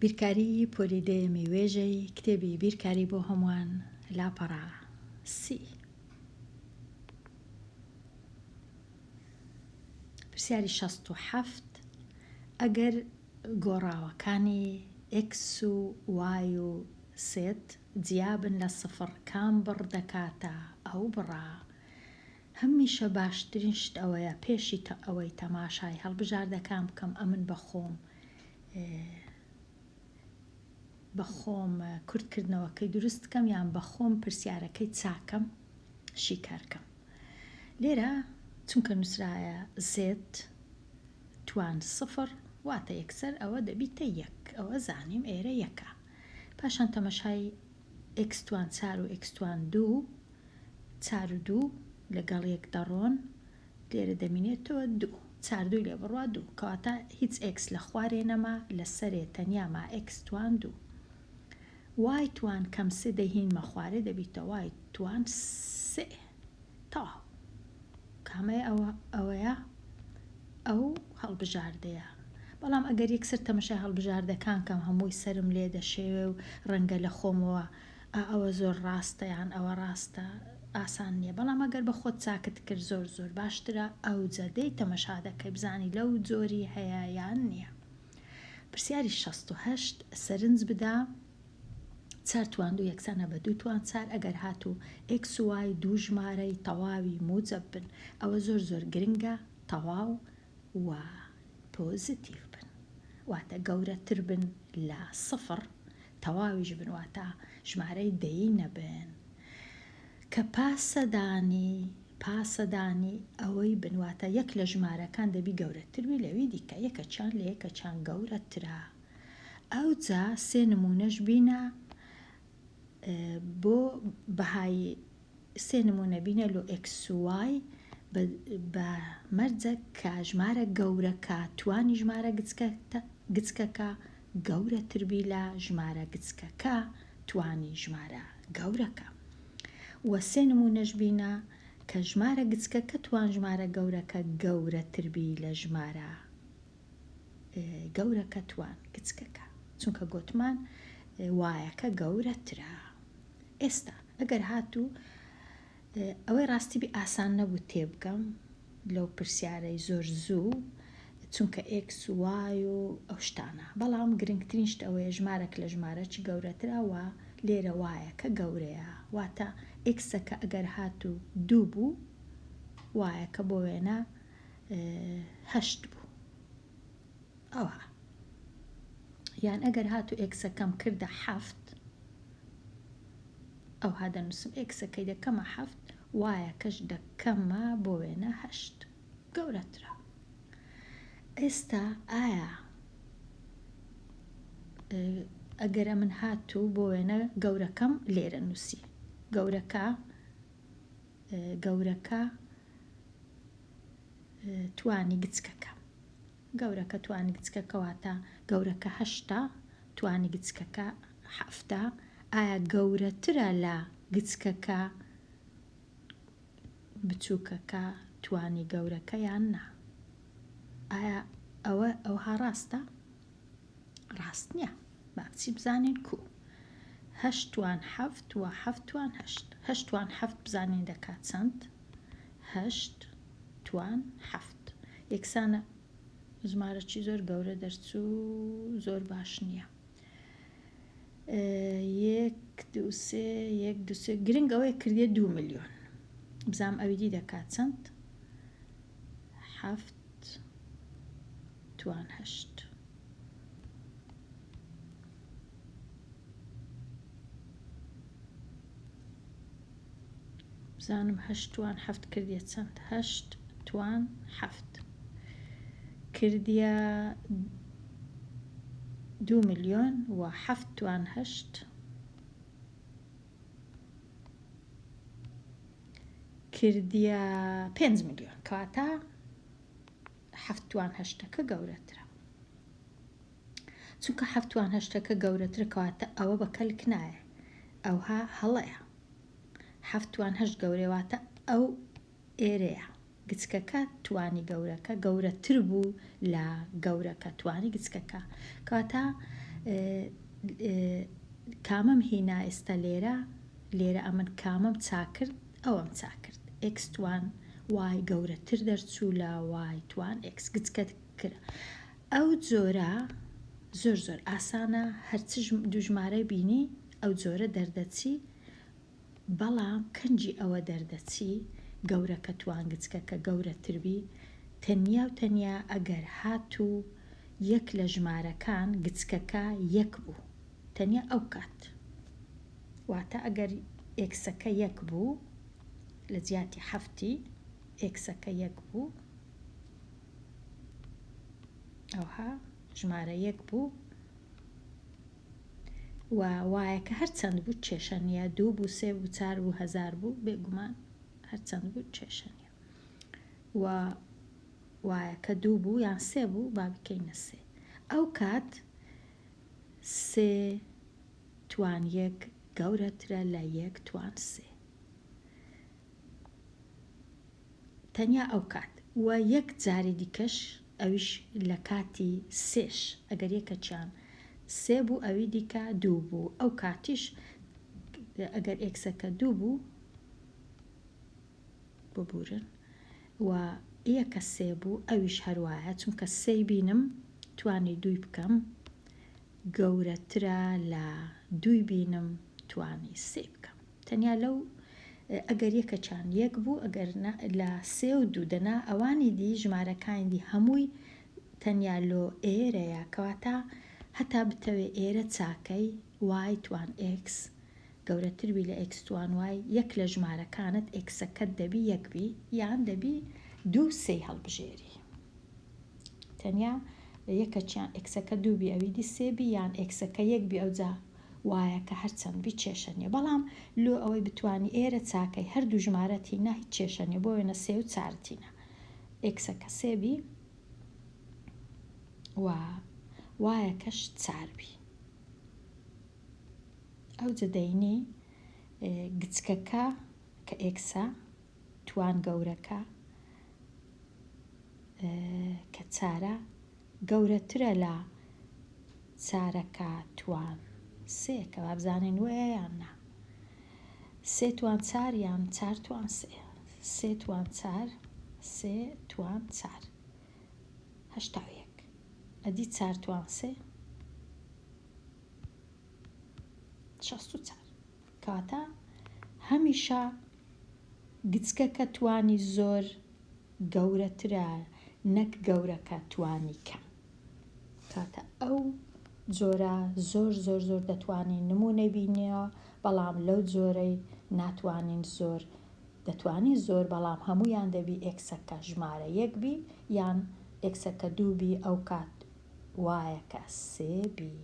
بیرکاری پۆلیدەیەمی وێژەی کتێبی بیرکاری بۆ هەمووان لاپەڕا سی. پرسیاری 67 ئەگەر گۆڕاوەکانی x و y و سێت جیابن لە سفر کام بڕ دەکاتە ئەو بڕا. هەمیشە باشترین شت ئەوەیە پێشی ئەوەی تەماشای هەڵبژاردەکان بکەم ئەمن بەخۆم کورتکردنەوەکەی دروست بکەم یان بەخۆم پرسیارەکەی چاکەم شیکارکەم. لێرە چونکە نووسرایە زێت توان سفر واتە یەکسەر ئەوە دەبیتە یەک، ئەوە زانیم ئێرە یەکە. پاشان تەمەشای x توان 4 و x توان 2 4 و 2 لەگەڵ یەک دەڕۆن لێرە دەمینێتەوە 2 4 2 لێ بڕوا 2 کەواتە هیچ x لە خوارێ نەما لەسەرێ تەنیاما x توان 2 y توان کەم 3 دەهینمە خوارێ دەبیتە y توان 3 تەواو. کامەیە ئەوەیە ئەو هەڵبژاردەیە. بەڵام ئەگەر یەکسەر تەمەشای هەڵبژاردەکان کەم هەمووی سرم لێ دەشێوێ و ڕەنگە لە خۆمەوە ئەوە زۆر ڕاستە یان ئەوە ڕاستە ئاسان نییە. بەڵام ئەگەر بە خۆت چاکت کرد زۆر باشترە ئەو جەدەی تەمەشا دەکەی بزانی لەو جۆری هەیە یان نییە. پرسیاری 68 سەرنج بدا 4 توان 2 یەکسانە بە 2 توان 4 ئەگەر هاتوو x و y دوو ژمارەی تەواوی موجب بن ئەوە زۆر گرنگە تەواو و پۆزیتیڤ بن واتە گەورەتر بن لە سفر تەواویش بن واتە ژمارەی دەیی نەبن کە پاسەدانی ئەوەی بنواتە یەک لە ژمارەکان دەبی گەورەتر بی لەوی دیکە یەکە چان لە یەکە چان گەورەترە. ئەو جا سێ نمونەش بینە بۆ بەهای سێ نمونە بینە لۆ x و y بە مەرجە کە ژمارە گەورەکە توانی ژمارە گچکەکە گەورەتر بی لە ژمارە گچکەکە توانی ژمارە گەورەکە. وە سێ نمونەش بینە کە ژمارە گچکەکە توان ژمارە گەورەکە گەورەتر بی لە ژمارە گەورەکە توان گچکەکە چونکە گوتمان وایەکە گەورەترە. ئێستا ئەگەر هاتوو ئەوەی ڕاستی بی ئاسان نەبوو تێبگەم لەو پرسیارەی زۆر زوو چونکە x و y و ئەو شتانە، بەڵام گرنگترین شت ئەوەیە ژمارەك لە ژمارە چی گەورەترەوە لێرە وایەکە گەورەیە واتە xەکە ئەگەر هاتوو 2 بوو وایەکە بۆ وێنە 8 بوو ئەوە. یان ئەگەر هاتوو xەکەم کردە 7 ئەو هادەنووسم xەکەی دەکەمە 7 وایەکەش دەکەمە بۆ وێنە 8 گەورەترە. ئێستا ئایا ئەگەرە من هاتوو بۆ وێنە گەورەکەم لێرە نووسی گەورەکە توانی گچکەکە گەورەکە توانی گچکەکە واتە گەورەکە 8 توانی گچکەکە 7 ئایا گەورەترە لە گچکەکە بچووکەکە توانی گەورەکە یان نا؟ ئایا ئەوها ڕاستە؟ ڕاست نییە. با بچی بزانین کو 8 توان 7 و 7 توان 8 توان 7 بزانین دەکات چەند؟ 8 توان 7 یەکسانە ژمارەی زۆر گەورە دەرچوو زۆر باش نییە. 1 2 3 گرنگ ئەوەیە کردێ 2 ملیۆن بزام ئەویدی دەکات چەند؟ 7 توان 8 بزانم 8 توان 7 کردیە چەند؟ 8 توان 7 کردیە 2 ملیۆن و 7 توان 8 کردیە 5 ملیۆن کەواتە 7 توان 8ەکە گەورەترە. چونکە 7 توان 8ەکە گەورەترە کەواتە ئەوە بە کەلک نایە ئەوها هەڵەیە. 7 توان 8 گەورەواتە ئەو ئێرەیە گچکەکە توانی گەورەکە گەورەتر بوو لە گەورەکە توانی گچکەکە کەواتە کامەم هینا ئێستا لێرە ئەمن کامەم چاکرد ئەوەم چاکرد ئێکس توان وای گەورەتر دەرچوو لە وای توان ئێکس گچکە کرا ئەو جۆرە زۆر ئاسانە هەرچ دوژمارە بینی ئەو جۆرە دەردەچی بەڵام کەنجی ئەوە دەردەچی گەورەکە توان گچکەکە گەورەتربی تەنیا ئەگەر هاتوو یەک لە ژمارەکان گچکەکە یەک بوو تەنیا ئەو کات واتە ئەگەر ئێکسەکە یەک بوو لە جیاتی هەفتی ئێکسەکە یەک بوو ئەوها ژمارە یەک بوو و وایەکە هەرچەند بوو کێشەنیە 2 بوو 3 بوو 4 بوو 1000 بوو بێگومان هەرچەند بوو کێشەنیە و وایەکە 2 بوو یان 3 بوو با بکەینە 3 ئەو کات 3 توان 1 گەورەترە لە 1 توان 3 تەنیا ئەو کات و یەک جاری دیکەش ئەویش لە کاتی سێش ئەگەر یەکەچیان 3 بوو ئەوی دیکە 2 بوو ئەو کاتیش ئەگەر ئێکسەکە 2 بوو ببورن و یەکە 3 بوو ئەویش هەروایە چونکە 3 بینم توانی 2 بکەم گەورەترە لە 2 بینم توانی 3 بکەم تەنیا لەو ئەگەر یەکەچان یەک بوو ئەگەر لە 3 و 2 دەنا ئەوانی دی ژمارەکانی دی هەمووی تەنیا لۆ ئێرەیە کەواتە هەتا بتەوێ ئێرە چاکەی وای توان ئێکس گەورەتربی لە ئێکس توان وای یەک لە ژمارەکانت ئێکسەکەت دەبی یەکبی یان دەبی 2 3 هەڵبژێری تەنیا یەکەچیان ئێکسەکە 2 بی ئەوی دی 3 بی یان ئێکسەکە یەک بی ئەوجا وایەکە هەرچەند بی کێشەنیە بەڵام لۆ ئەوەی بتوانی ئێرە چاکەی هەردوو ژمارەتینە هیچ کێشەنیە بۆ وێنە 3 و 4 تینە ئێکسەکە 3 بی و وایەکەش 4 بی ئەو جدەینی گچکەکە کە ئێکسە توان گەورەکە کە 4 گەورەترە لە 4ەکە توان 3 کە بابزانین وەیە یان نا 3 توان 4 یان 4 توان 3 3 توان 4 3 توان 4 هەشتا و یەک ئەدی 4 توان 3 64 کەواتە هەمیشە گچکەکە توانی زۆر گەورەترە نەک گەورەکە توانی کەم کاتە ئەو جۆرە زۆر دەتوانین نمونەی بینیەوە بەڵام لەو جۆرەی ناتوانین زۆر دەتوانین زۆر بەڵام هەمویان دەبی ئێکسەکە ژمارە یەک بی یان ئێکسەکە 2 بی ئەو کات وایەکە 3 بی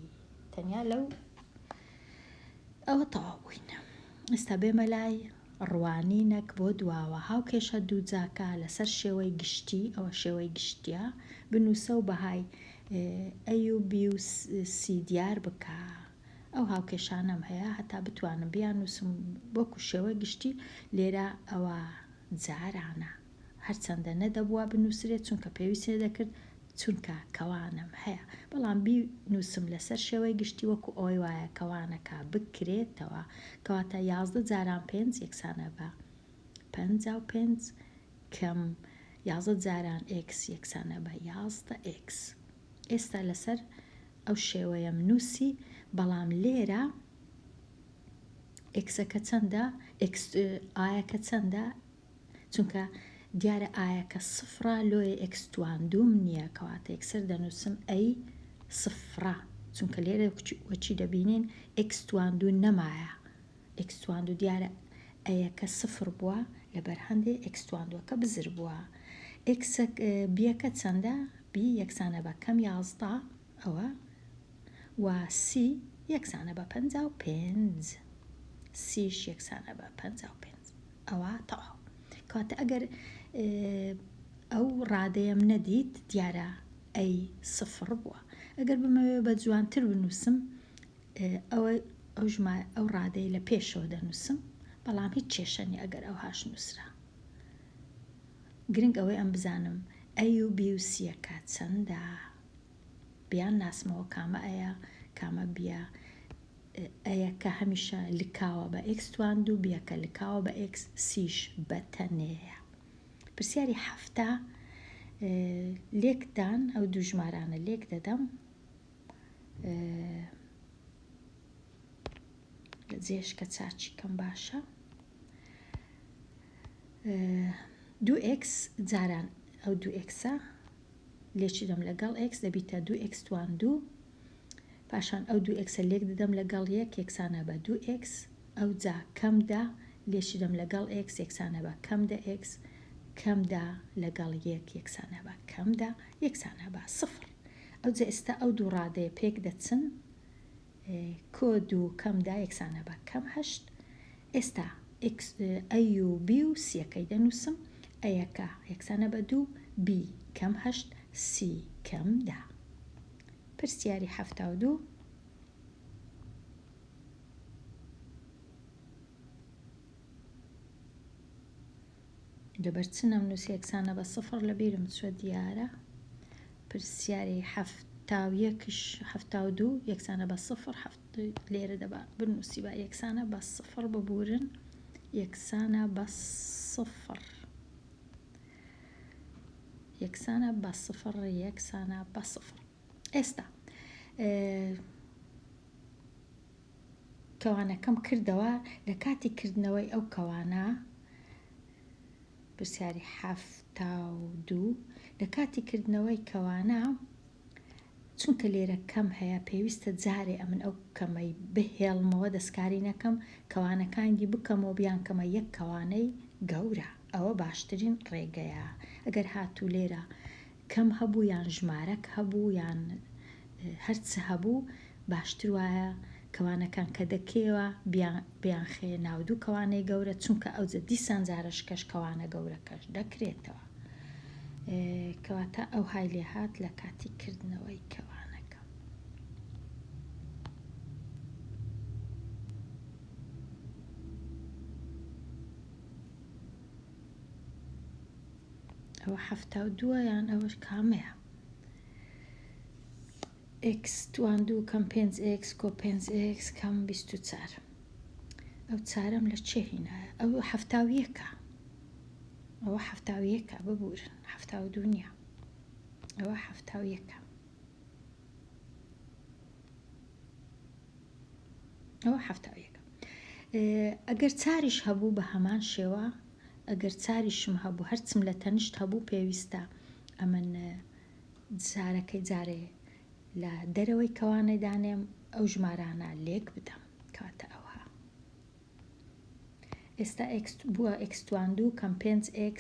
تەنیا لەو ئەوە تەواو بووین ئێستا بێمە لای ڕوانینەک بۆ دواوە هاوکێشە دوو جاکە لەسەر شێوەی گشتی ئەوە شێوەی گشتیە بنووسە و بەهای ئەی و بی و سی دیار بکە ئەو هاوکێشانەم هەیە هەتا بتوانم بیانووسم وەکو شێوەی گشتی لێرە ئەوە جارانە هەرچەندە نەدەبووە بنووسرێت چونکە پێویستێ دەکرد چونکە کەوانم هەیە بەڵام بینووسم لەسەر شێوەی گشتی وەکو ئەوەی وایە کەوانەکە بکرێتەوە کەواتە 11 جاران 5 یەکسانە بە 55 کەم 11 جاران x یەکسانە بە 11 x ئێستا لەسەر ئەو شێوەیەم نووسی بەڵام لێرە ئێکسەکە چەندە ئایەکە چەندە چونکە دیارە ئایەکە سفرە لۆی ئێکس توان دووم نییە کەواتە یەکسەر دەنووسم ئەی سفرە چونکە لێرە وەچی دەبینین ئێکس توان دوو نەمایە ئێکس توان دوو دیارە ئەیەکە سفر بووە لەبەر هەندێک ئێکس توان دووەکە بزر بووە بیەکە چەندە بی یەکسانە بە کەم 11 ئەوە و سی یەکسانە بە 55 سیش یەکسانە بە 55 ئەوە تەواو کاتە ئەگەر ئەو ڕادەیەم نەدیت دیارە ئەی سفر بووە ئەگەر بمەوێ بە جوانتر بنووسم ئەو ڕادەی لە پێشەوە دەنووسم بەڵام هیچ کێشەنی ئەگەر ئەو هاش نووسرا گرنگ ئەوەی ئەم بزانم ئەی و بی و سیەکە چەندە بیان ناسمەوە کامە ئەیە کامە بیە ئەیە کە هەمیشە لکاوە بە x تواند و بیە کە لکاوە بە x سیش بە تەنەیە. پرسیاری هەفتە لێکدان ئەو دوو ژمارانە لێک دەدەم لە جێش کە چاچی کەم باشە 2x جاران ئەو 2xە لێکی دەم لەگەڵ x دەبیتە 2x توان 2 پاشان ئەو 2xە لێک دەدەم لەگەڵ یەک یەکسانە بە 2x ئەو جا کەمدا لێکی دەم لەگەڵ x یەکسانە بە کەمدا x کەمدا لەگەڵ یەک یەکسانە بە کەمدا یەکسانە بە سفر. ئەو جا ئێستا ئەو دوو ڕادەیە پێک دەچن کۆ دوو کەمدا یەکسانە بە کەم هەشت. ئێستا ئەی و بی و سیەکەی دەنووسم ئەیەکە یەکسانە بە دوو بی کەم هەشت سی کەمدا. پرسیاری هەفتە و دوو لەبەر چنەم نووسی یەکسانە بە سفر لە بیرم چوە دیارە. پرسیاری هەفتە و یەکش هەفتە و دوو یەکسانە بە سفر لێرە دەبا بنووسی بە یەکسانە بە سفر ببورن یەکسانە بە سفر یەکسانە بە سفر یەکسانە بە سفر. ئێستا کەوانەکەم کردەوە لە کاتی کردنەوەی ئەو کەوانە پرسیاری هەفتە و دوو لە کاتی کردنەوەی کەوانە چونکە لێرە کەم هەیە پێویستە جارێ ئەمن ئەو کەمەی بهێڵمەوە دەستکاری نەکەم کەوانەکانی بکەمەوە بیان کەمە یەک کەوانەی گەورە ئەوە باشترین ڕێگەیە. ئەگەر هاتوو لێرە کەم هەبوو یان ژمارەک هەبوو یان هەرچە هەبوو باشتر وایە کەوانەکان کە دەکەوە بیان خێ ناودوو کەوانەی گەورە چونکە ئەوجە دیسان جارش کەش کەوانە گەورەکەش دەکرێتەوە. کەواتە ئەو های لێ هات لە کاتی کردنەوەی کەوانەکە. ئەوە هەفتە و دووە یان ئەوەش کامەیە؟ x توان دوو کەم 5x کۆ 5x کەم 24. ئەو چارەم لە چێ هینایە؟ ئەو هەفتە و یەکە ئەوە هەفتە و یەکە ببورن هەفتە و دوو نییە ئەوە هەفتە و یەکە ئەوە هەفتە و یەکە. ئەگەر چاریش هەبوو بە هەمان شێوە ئەگەر چاریشم هەبوو هەرچم لە تەنیشت هەبوو پێویستە ئەمن جارەکەی جارێ لە دەرەوەی کەوانەی دانێم ئەو ژمارانە لێک بدەم کاتە ئەوها. ئێستا x بووە x توان دوو کەم 5x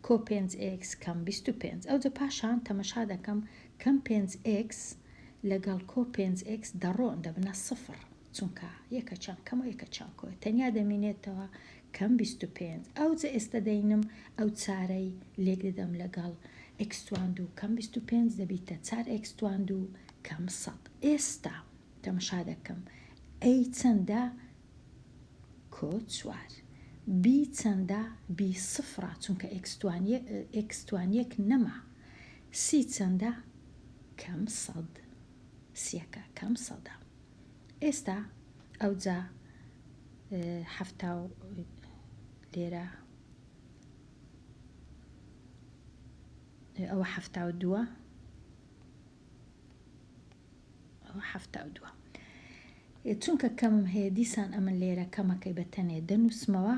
کۆ 5x کەم 25. ئەوجە پاشان تەمەشا دەکەم کەم 5x لەگەڵ کۆ 5x دەڕۆن دەبنە سفر چونکە یەکە چەند کەمە یەکە چەند کۆ تەنیا دەمینێتەوە کەم 25. ئەوجە ئێستا دەینم ئەو چارەی لێک دەدەم لەگەڵ x توان دوو کەم 25 دەبیتە 4x توان دوو کەم 100. ئێستا تەمەشا دەکەم ئەی چەندە کۆ 4 بی چەندە بی سفرە چونکە x توان یەک نەما سی چەندە کەم 100 سیەکە کەم 100. ئێستا ئەوجا هەفتە و لێرە ئەوە هەفتە و دووە ئەوە هەفتە و دووە. چونکە کەمم هەیە دیسان ئەمن لێرە کەمەکەی بە تەنێ دەنووسمەوە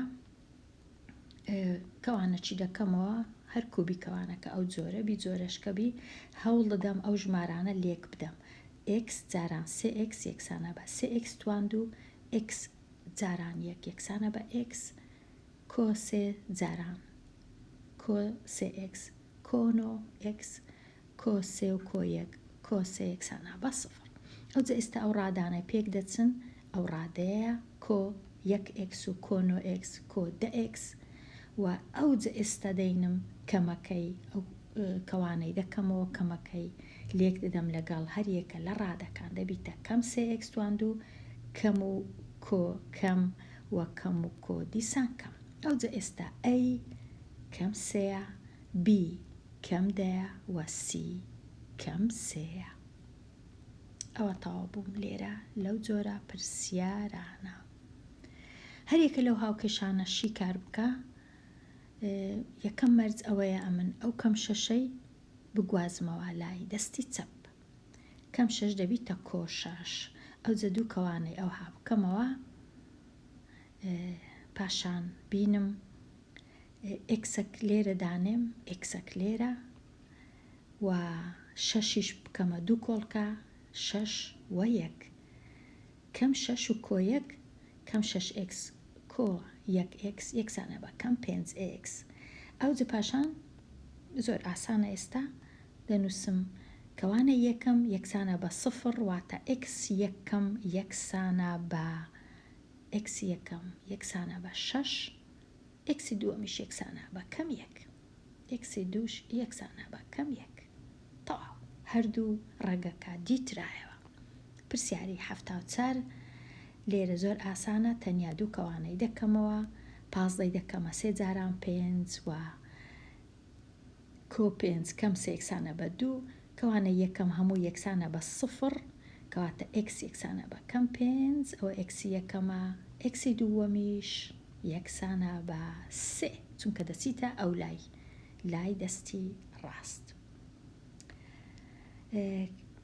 کەوانە چی دەکەمەوە هەر کوبی کەوانەکە ئەو جۆرە بی جۆرەشکەبی هەوڵ دەدەم ئەو ژمارانە لێک بدەم. x جاران 3x یەکسانە بە 3x توان دوو x جاران یەک یەکسانە بە x کۆ 3 جاران کۆ 3x کۆ 9x کۆ 3 و کۆ 1 کۆ 3 یەکسانە بە سفر. ئەوجە ئێستا ئەو ڕادانەی پێک دەچن ئەو ڕادەیە کۆ 1x و کۆ 9x کۆ 10x و ئەوجە ئێستا دەینم کەمەکەی ئەو کەوانەی دەکەمەوە کەمەکەی لێک دەدەم لەگەڵ هەریەکە لە ڕادەکان دەبیتە کەم 3x توان دوو کەم و کۆ کەم و کەم و کۆ دیسان کەم. ئەوجە ئێستا ئەی کەم 3 بی کەم 10 و سی کەم 3. ئەوە تەواو بووم لێرە لەو جۆرە پرسیارانە. هەرێکە لەو هاوکێشانە شیکار بکە، یەکەم مەرج ئەوەیە ئەمن ئەو کەم شەشەی بگوازمەوە لای دەستی چەپ، کەم شەش دەبیتە کۆشەش، ئەو جە دوو کەوانەی ئەو ها بکەمەوە، پاشان بینم ئێکسەک لێرە دانێم، ئێکسەک لێرە و شەشیش بکەمە دوو کۆڵکە، شەش و یەک، کەم شەش و کۆ یەک، کەم شەش ئێکس کۆ یەک ئێکس یەکسانە بە کەم پێنج ئێکس. ئەو جە پاشان زۆر ئاسانە ئێستا دەنووسم کەوانە یەکەم یەکسانە بە سفر، واتە ئێکس یەکەم یەکسانە بە ئێکس یەکەم یەکسانە بە شەش، ئێکسی دووەمیش یەکسانە بە کەم یەک، ئێکسی دووش یەکسانە بە کەم یەک. تەواو هەردوو ڕەگەکە دیترایەوە. پرسیاری 74 لێرە زۆر ئاسانە، تەنیا دوو کەوانەی دەکەمەوە، پازدەی دەکەمە سێ جاران پێنج و کۆ پێنج کەم سێ یەکسانە بە دوو، کەوانە یەکەم هەموو یەکسانە بە سفر، کەواتە ئێکس یەکسانە بە کەم پێنج، ئەوە ئێکسی یەکەمە، ئێکسی دووەمیش یەکسانە بە سێ، چونکە دەچیتە ئەو لای دەستی ڕاست.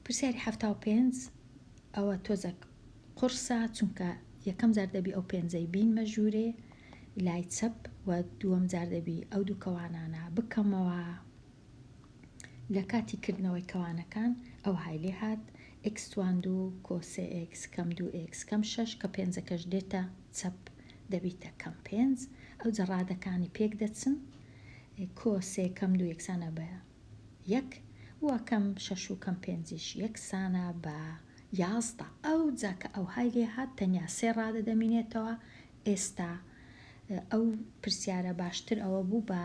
پرسیاری 75 ئەوە تۆزە قورسە، چونکە یەکەم جار دەبی ئەو پێنجەی بینمە ژوورێ لای چەپ و دووەم جار دەبی ئەو دوو کەوانانە بکەمەوە. لە کاتی کردنەوەی کەوانەکان ئەو های لێ هات ئێکس توان دوو کۆ سێ ئێکس کەم دوو ئێکس کەم شەش، کە پێنجەکەش دێتە چەپ دەبیتە کەم پێنج، ئەو جە ڕادەکانی پێک دەچن، کۆ سێ کەم دوو یەکسانە بە یەک، وە کەم شەش و کەم پێنجیش یەکسانە بە یازدە. ئەو جاکە ئەو های لێ هات تەنیا سێ ڕادە دەمینێتەوە. ئێستا ئەو پرسیارە باشتر ئەوە بوو بە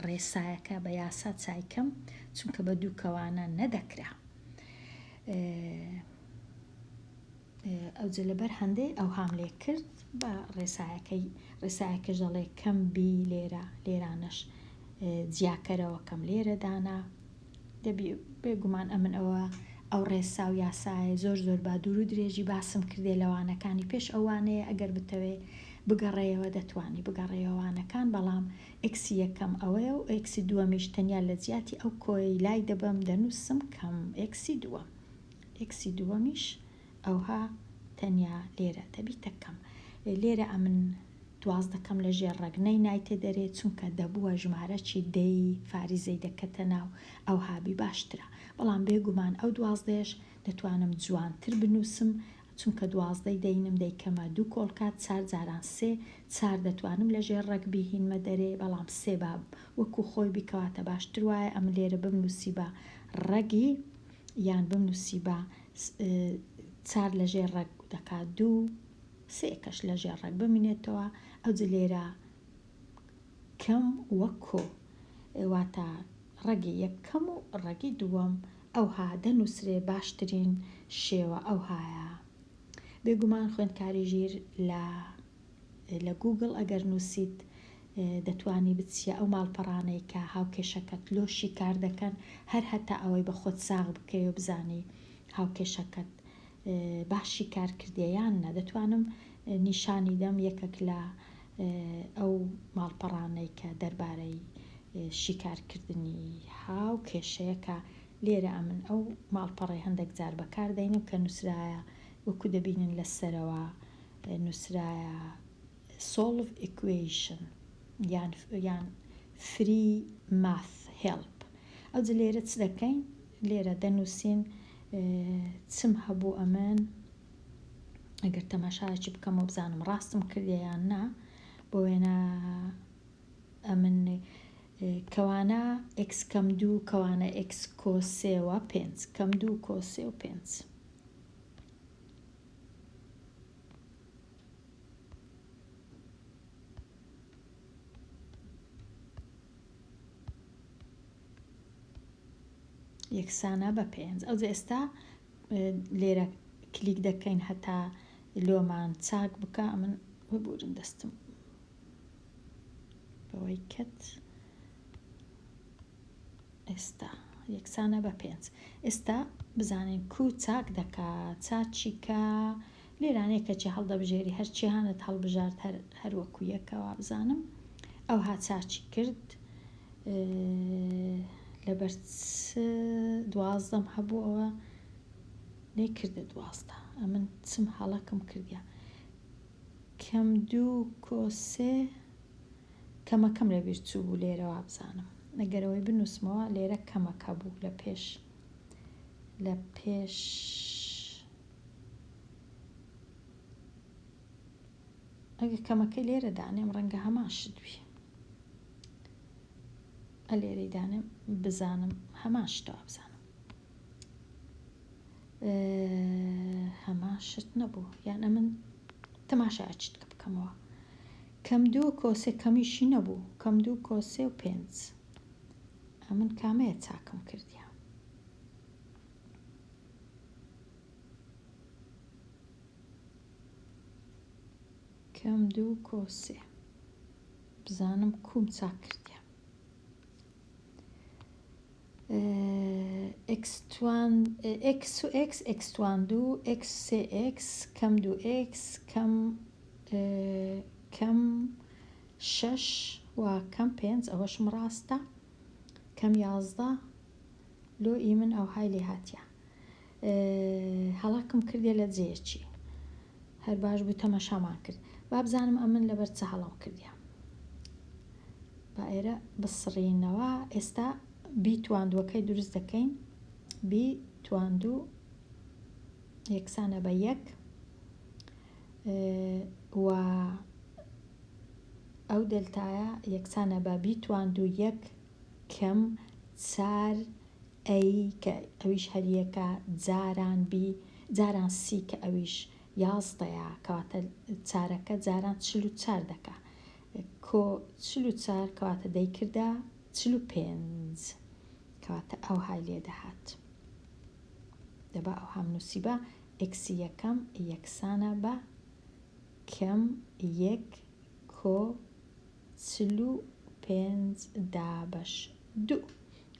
ڕێسایەکە بە یاسا چایکەم، چونکە بە دوو کەوانە نەدەکرا. ئەو جە لەبەر هەندێ ئەو هام لێ کرد بە ڕێسایەکەش دەڵێ کەم بی لێرانەش جیاکەرەوە کەم لێرە دانا. دەبی بێگومان ئەمن ئەو ڕێسا و یاسایە زۆر با دوور و درێژی باسم کردێ لەوانەکانی پێش ئەوانەیە، ئەگەر بتەوێ بگەڕێەوە دەتوانی بگەڕێەوانەکان، بەڵام ئێکسی یەکەم ئەوەیە و ئێکسی دووەمیش تەنیا لە جیاتی ئەو کۆی لای دەبم دەنووسم کەم ئێکسی دووەم، ئێکسی دووەمیش ئەوها تەنیا لێرە دەبیتە کەم. لێرە ئەمن 12 دەکەم لە ژێر ڕەگنەی نایتێ دەرێ، چونکە دەبووە ژمارەی دەی فاریزەی دەکەتە ناو ئەو هابی باشترە، بەڵام بێگومان ئەو 12ش دەتوانم جوانتر بنووسم، چونکە 12 دەینم دەیکەمە دوو کۆڵکات 4 جاران سێ، 4 دەتوانم لە ژێر ڕەگ بهینمە دەرێ، بەڵام سێ باب وەکو خۆی بیکەواتە باشتر وایە ئەم لێرە بمنووسی بە ڕەگی یان بمنووسی بە 4 لە ژێر ڕەگ دەکات دوو، سێکەش لە ژێر ڕەگ بمینێتەوە. ئەو جە لێرە کەم وەکۆ واتە ڕەگی یەکەم و ڕەگی دووەم ئەوها دەنووسرێ باشترین شێوە ئەوهایە. بێگومان خوێندکاری ژیر لە گوگڵ ئەگەر نووسیت دەتوانی بچیە ئەو ماڵپەڕانەی کە هاوکێشەکەت لۆشی کار دەکەن، هەر هەتا ئەوەی بە خۆت ساغ بکەی و بزانی هاوکێشەکەت باشی کار کردیان نە. دەتوانم نیشانی دەم یەکێک لە ئەو ماڵپەڕانەی کە دەربارەی شیکارکردنی هاوکێشەیەکە لێرە ئەمن ئەو ماڵپەڕی هەندێک جار بەکار دەینم کە نووسرایە وەکو دەبینن لەسەرەوە نووسرایە solve equation یان free math help. ئەو جە لێرە چ دەکەین؟ لێرە دەنووسین چم هەبوو ئەمن، ئەگەر تەماشایەکی بکەم و بزانم ڕاستم کردیان نا، بۆ وێنە ئەمن کەوانە ئێکس کەم دوو کەوانە ئێکس کۆ سێوە پێنج، کەم دوو کۆ سێ و پێنج. یەکسانە بە پێنج. ئەو جە ئێستا لێرە کلیک دەکەین هەتا لۆمان چاک بکە. ئەمن ببورن دەستم بەوەی کەت ئێستا یەکسانە بە 5. ئێستا بزانین کو چاک دەکا چاچیکە لێرانەیەکەچی هەڵدەبژێری هەرچی هانت هەڵبژارد هەروەکو یەکەوە بزانم ئەو ها چاچی کرد لەبەر 12 هەبوو ئەوە لێ کردە 12 ئەمن چم هەڵەکم کردیا کەم 2 کۆسێ کەمەکەم لە بیر چوو بوو لێرەوە بزانم نەگەرەوەی بنووسمەوە لێرە کەمەکە بوو لە پێش ئەگە کەمەکەی لێرە دانێم ڕەنگە هەمان شتوی لێرەی دانێم بزانم هەمان شتەوە بزانم هەمان شت نەبوو یانە من تەماشای چتکە بکەمەوە کەم 2 کۆسێ کەمیشی نەبوو کەم 2 کۆسێ و 5 ئەمن کامەیە چاکم کردیا کەم 2 کۆسێ بزانم کوم چاک کردیا x توان 2 x 3x کەم 2x کەم 6 و کەم 5 ئەوەشم ڕاستە کەم 11 لۆ ئی من ئەو های لێ هاتیە هەڵەکم کردێ لە جێیەکی هەر باش بوو تەمەشامان کرد با بزانم ئەمن لەبەر چە هەڵام کردیا با ئێرە بسڕینەوە ئێستا بی تواندوەکەی دروست دەکەین بی تواندوو یەکسانە بە 1 و ئەو دلتایە یەکسانە بە بی تواندوو 1 کەم 4 ئەی کە ئەویش هەریەکە جاران سی کە ئەویش 11ەیە کەواتە چارەکە جاران 44 دەکا کۆ 44 کەواتە دەیکردە 45 کەواتە ئەو های لێ دەهات دەبا ئەو هەم نووسیبە ئێکسی یەکەم یەکسانە بە کەم 1 کۆ 45 دابەش 2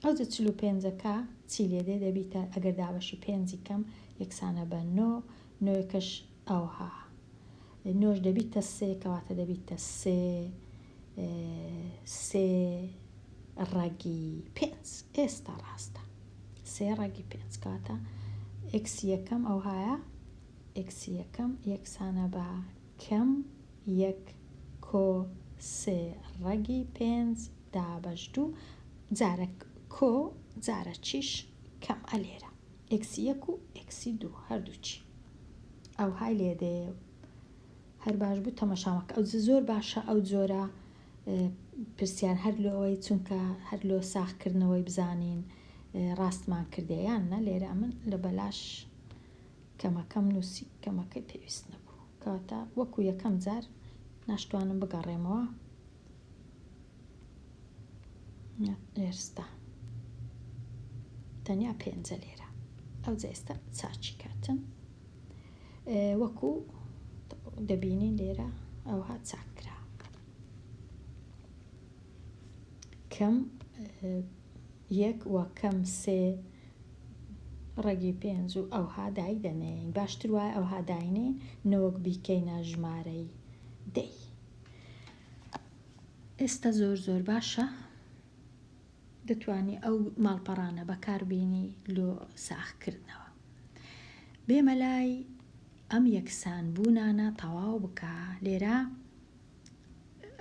ئەو 45ەکە چی لێدێ دەبیتە ئەگەر دابەشی 5 کەم یەکسانە بە 9 9کەش ئەوها 9 دەبیتە 3 کەواتە دەبیتە 3 ڕەگی 5 ئێستا ڕاستە 3 ڕەگی 5 کەواتە ئێکسی یەکەم ئەوهایە ئێکسی یەکەم یەکسانە بە کەم 1 کۆ 3 ڕەگی 5 دابەش 2 جارە کۆ جارە چیش کەم ئەلێرە ئێکسی 1 و ئێکسی 2 هەردووچی ئەو های لێدێ هەر باش بوو تەمەشامەکە ئەو زۆر باشە ئەو جۆرە پرسیار هەر لەوەی چونکە هەر لۆ ساختکردنەوەی بزانین ڕاستمان کردیان نە لێرە ئەمن لە بەلاش کەمەکەم نووسی کەمەکەی پێویست نەبوو کەواتە وەکو یەکەم جار ناشتوانم بگەڕێمەوە ئێستا تەنیا 5 لێرە ئەو جێستا چاچی کاتن وەکو دەبینین لێرە ئەوها چاکرا کەم 1 و کەم 3 ڕەگی 5 و ئەوها دای دەنێن باشتر وایە ئەوها داینێن نەوەک بیکەینە ژمارەی دەی ئێستا زۆر باشە دەتوانی ئەو ماڵپەڕانە بەکاربینی لۆ ساختکردنەوە بێمە لای ئەم یەکسان بوونانە تەواو بکە لێرە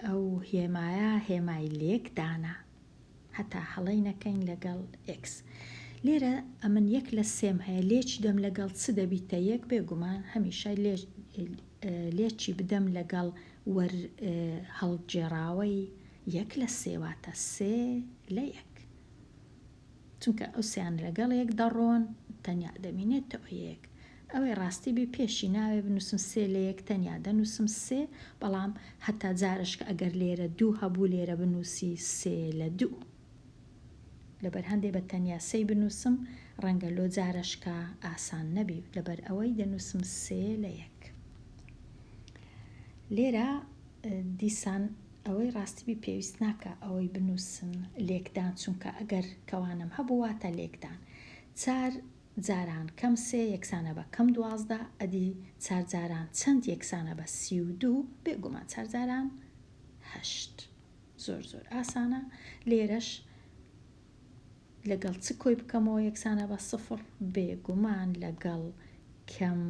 ئەو هێمایە هێمای لێک دانا هەتا هەڵەی نەکەین لەگەڵ x لێرە ئەمن 1 لە 3 هەیە لێکی دەم لەگەڵ چ دەبیتە 1 بێگومان هەمیشە لێکی بدەم لەگەڵ وەر هەڵگێڕاوەی 1 لە 3 واتە 3 لە 1 چونکە ئەو سیان لەگەڵ 1 دەڕۆن تەنیا دەمینێتەوە 1 ئەوەی ڕاستی بێ پێشی ناوێ بنووسم 3 لە 1 تەنیا دەنووسم 3 بەڵام هەتا جارشکە ئەگەر لێرە 2 هەبوو لێرە بنووسی 3 لە 2 لەبەر هەندێک بە تەنیا 3 بنووسم ڕەنگە لۆ جارشکە ئاسان نەبی لەبەر ئەوەی دەنووسم 3 لە 1 لێرە دیسان ئەوەی ڕاستیبی پێویست ناکە ئەوەی بنووسن لێکدان، چونکە ئەگەر کەوانم هەبوو واتە لێکدان. 4 جاران کەم 3 یەکسانە بە کەم 12 ئەدی 4 جاران چەند یەکسانە بە 32 بێگومان 4 جاران 8. زۆر ئاسانە. لێرەش لەگەڵ چ کۆی بکەمەوە یەکسانە بە 0 بێگومان لەگەڵ کەم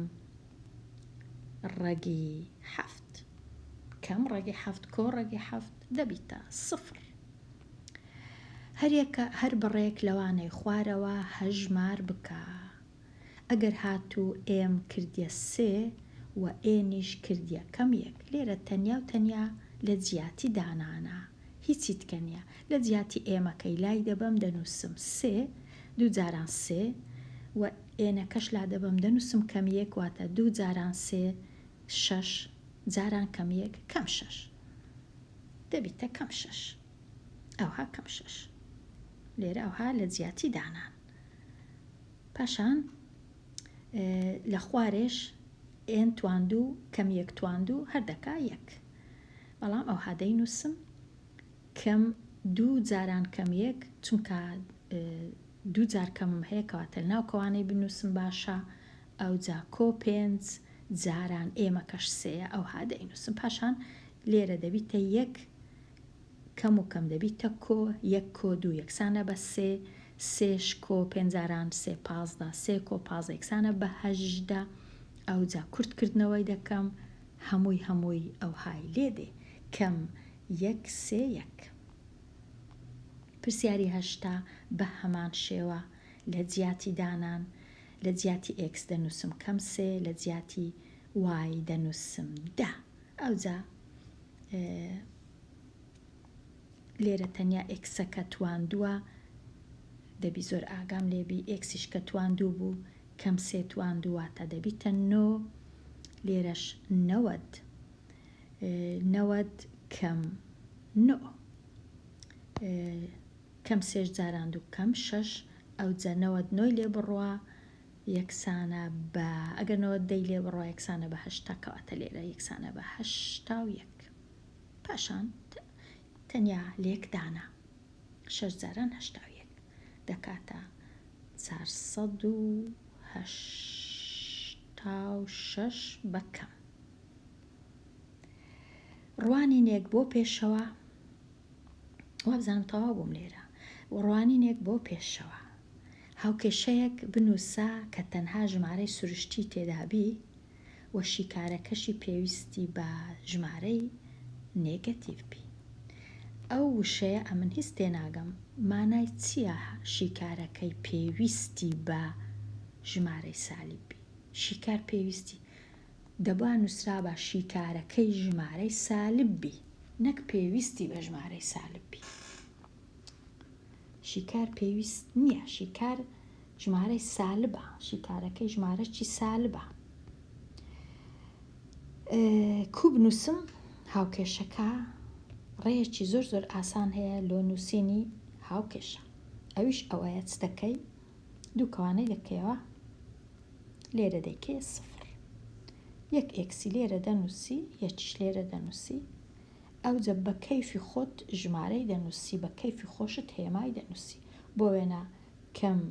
ڕەگی 7. کەم ڕەگی 7 کۆ ڕەگی 7 دەبیتە 0. هەر بڕێک لەوانەی خوارەوە هەژمار بکە. ئەگەر هاتوو ئێم کردیە 3 و ئێنیش کردیە کەم 1. لێرە تەنیا و تەنیا لە جیاتی دانانە، هیچی تکە نییە. لە جیاتی ئێمەکەی لای دەبەم دەنووسم 3 2 جاران 3 و ئێنەکەش لا دەبەم دەنووسم کەم 1 واتە 2 جاران 3 6 جاران کەم 1 کەم 6 دەبیتە کەم 6. ئەوها کەم 6. لێرە ئەوها لە جیاتی دانان. پاشان لە خوارێش ئێن تواندوو کەم 1 تواندوو هەردەکا 1. بەڵام ئەوها دەینووسم کەم 2 جاران کەم 1 چونکە 2 جار کەمم هەیە کەواتە ناو کەوانەی بنووسم باشە. ئەو جا کۆ 5 جاران ئێمەکەش 3 ئەوها دەینووسم. پاشان لێرە دەبیتە 1 کەم و کەم دەبیتە کۆ 1 کۆ 2 یەکسانە بە 3 3 کۆ 5 جاران 3 15 3 کۆ 15 یەکسانە بە 18. ئەو جا کورتکردنەوەی دەکەم هەمووی ئەوهای لێدێ کەم 1 3 1. پرسیاری 8 بە هەمان شێوە لە جیاتی دانان لە جیاتی x دەنووسم کەم 3 لە جیاتی y دەنووسم 10. ئەو جا لێرە تەنیا ئێکسەکە تواندووە دەبی زۆر ئاگام لێبی ئێکسیش کە تواندوو بوو کەم 3 تواندوواتە دەبیتە 9. لێرەش 90 کەم 9 کەم 3 جاران دوو کەم 6. ئەو جا 90 لێ بڕوە یەکسانە بە ئەگەر 90 لێ بڕوە یەکسانە بە 8 کەواتە لێرە یەکسانە بە 81. پاشان تەنیا لێکدانە 6 جاران 81 دەکاتە 486 بەکەم. ڕوانینێک بۆ پێشەوە وابزانم تەواو بووم لێرە. ڕوانینێک بۆ پێشەوە هاوکێشەیەک بنووسە کە تەنها ژمارەی سروشتی تێدابی و شیکارەکەشی پێویستی بە ژمارەی نێگەتیڤ بی. ئەو وشەیە ئەمن هیچ تێناگەم مانای چییە شیکارەکەی پێویستی بە ژمارەی سالیب بی. شیکار پێویستی دەبا نووسرا بە شیکارەکەی ژمارەی سالب بی نەک پێویستی بە ژمارەی سالب بی. شیکار پێویست نییە، شیکار ژمارەی سالبە، شیکارەکەی ژمارەی سالبە. کوب نووسم هاوکێشەکە ڕێیەکی زۆر ئاسان هەیە لۆ نووسینی هاوکێشە. ئەویش ئەوەیە چ دەکەی دوو کەوانەی دەکەیەوە لێرە دەیکێ 0 1 ئێکسی لێرە دەنووسی یەکیش لێرە دەنووسی. ئەو جە بە کەیفی خۆت ژمارەی دەنووسی بە کەیفی خۆشت هێمای دەنووسی. بۆ وێنە کەم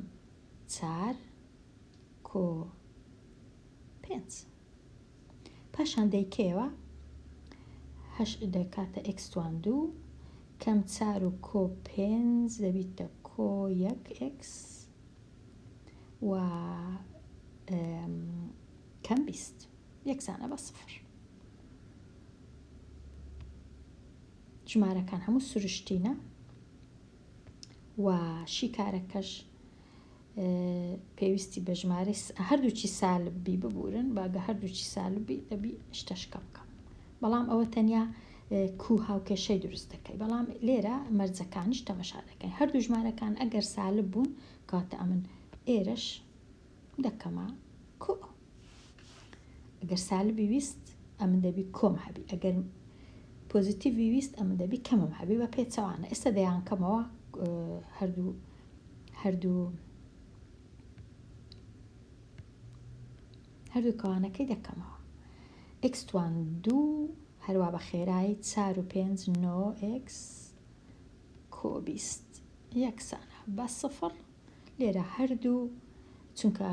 4 کۆ 5 پاشان دەیکەوە دەکاتە x تواندوو کەم 4 و کۆ 5 دەبیتە کۆ 1x و کەم 20 یەکسانە بە 0. ژمارەکان هەموو سروشتینە و شیکارەکەش پێویستی بە ژمارە هەردووچی سالبی ببورن باگە هەردووچی سالبی دەبی شتەشکە بکەم. بەڵام ئەوە تەنیا کو هاوکێشەی دروست دەکەی. بەڵام لێرە مەرجەکانیش تەمەشا دەکەی. هەردوو ژمارەکان ئەگەر سالب بوون کاتە ئەمن ئێرەش دەکەمە کۆ. ئەگەر سالبی ویست ئەمن دەبی کۆم هەبی، ئەگەر پۆزیتیڤی ویست ئەمن دەبی کەمم هەبی بە پێچەوانە. ئێستا دەیان کەمەوە هەردوو کەوانەکەی دەکەمەوە. x توان 2 هەروە بە خێرایی 4 و 5 9x کۆبیست یەکسانە بە 0 لێرە هەردوو چونکە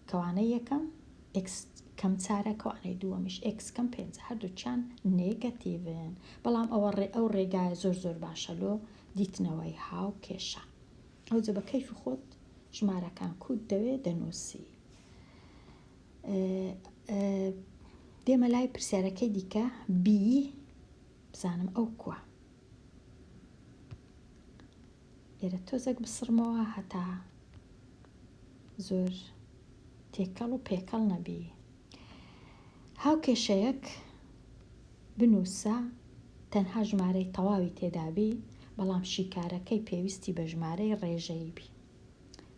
کەوانەی یەکەم x کەم 4 کەوانەی دووەمیش x کەم 5 هەردووچیان نێگەتیڤن بەڵام ئەو ڕێگایە زۆر باشە لۆ دیتنەوەی هاو کێشە ئەو جە بە کەیف خۆت ژمارەکان کوت دەوێت دەنووسی. دێمە لای پرسیارەکەی دیکە بی بزانم ئەو کووە لێرە تۆزێک بسڕمەوە هەتا زۆر تێکەڵ و پێکەڵ نەبی. هاو کێشەیەک بنووسە تەنها ژمارەی تەواوی تێدابی بەڵام شیکارەکەی پێویستی بە ژمارەی ڕێژەیی بی.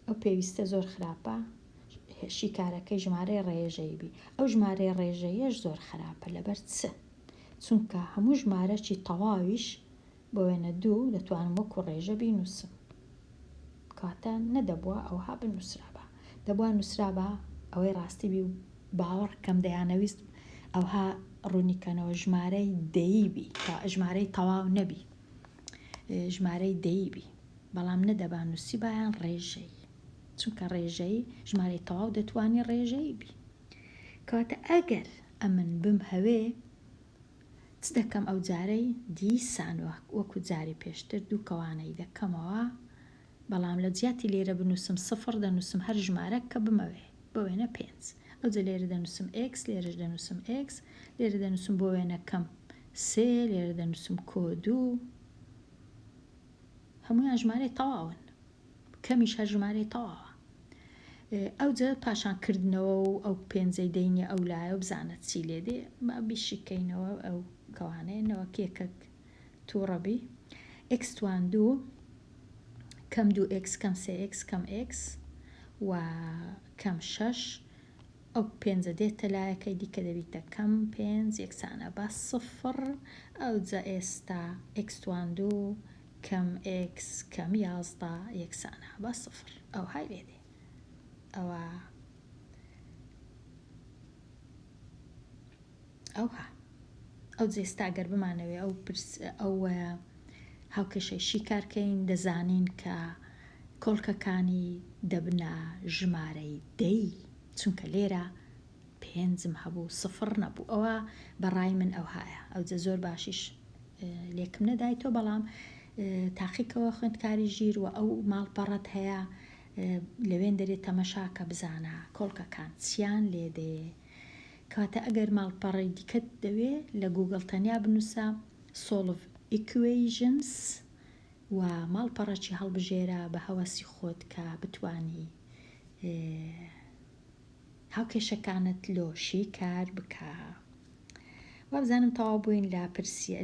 ئەو پێویستە زۆر خراپە شیکارەکەی ژمارەی ڕێژەیی بی. ئەو ژمارەی ڕێژەیەش زۆر خراپە لەبەر چونکە هەموو ژمارەکی تەواویش بۆ وێنە 2 دەتوانم وەکو ڕێژە بینووسم کاتە نەدەبووە ئەوها بنووسرابە دەبووە نووسرابە ئەوەی ڕاستی بی و باوەڕ کەم دەیانەویست ئەوها ڕوونیکەنەوە ژمارەی دەیبی تا ژمارەی تەواو نەبی ژمارەی دەیبی بەڵام نەدەبا نووسی بایان ڕێژەی چونکە ڕێژەی ژمارەی تەواو دەتوانی ڕێژەی بی کاتە ئەگەر ئەمن بم هەوێ چ دەکەم ئەو جارەی دیسانوە وەکو جاری پێشتر دوو کەوانەی دەکەمەوە بەڵام لە جیاتی لێرە بنووسم 0 دەنووسم هەر ژمارە کە بمەوێ بۆ وێنە 5 ئەو جە لێرە دەنووسم x لێرەش دەنووسم x لێرە دەنووسم بۆ وێنە کەم 3 لێرە دەنووسم کۆ 2 هەمویان ژمارەی تەواون کەمیش هەر ژمارەی تەواوە. ئەو جە پاشانکردنەوە و ئەو پێنجەی دەینە ئەو لایە و بزانێت چی لێ دێ بیشیکەینەوە ئەو کەوانەیەنەوە کێکەک تووڕەبی x توان 2 کەم 2x کەم 3x کەم x و کەم 6 ئەو پێنجە دێتە لایەکەی دیکە دەبیتە کەم 5 یەکسانە بە 0 ئەو جە ئێستا x توان 2 کەم x کەم 11 یەکسانە بە 0 ئەو های لێدێ ئەو جێستا گەر بمانەوێ ئەو هاوکێشەی شیکارکەین دەزانین کە کۆڵکەکانی دەبنە ژمارەی دەی چونکە لێرە پێنجم هەبوو 0 نەبوو ئەوە بەڕای من ئەو هایە ئەو جە زۆر باشیش لێکم نەدایتەوە بەڵام تاقیکەوە خوێندکاری ژیر و ئەو ماڵپەڕەت هەیە لەوێن دەرێت تەمەشاکە بزانە کۆڵکەکان چیان لێدێ کاتە ئەگەر ماڵپەڕی دیکەت دەوێ لە گوگڵ تەنیا بنووسە solve equations و ماڵپەڕەکی هەڵبژێرە بە هەوەسی خۆت کە بتوانی هاوکێشەکانت لۆ شیکار بکە. وابزانم تەواو بووین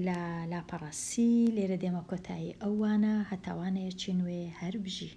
لە لاپەڕەسی لێرە دێمە کۆتایی ئەوانە هەتاوانەیەکی نوێ هەر بژی.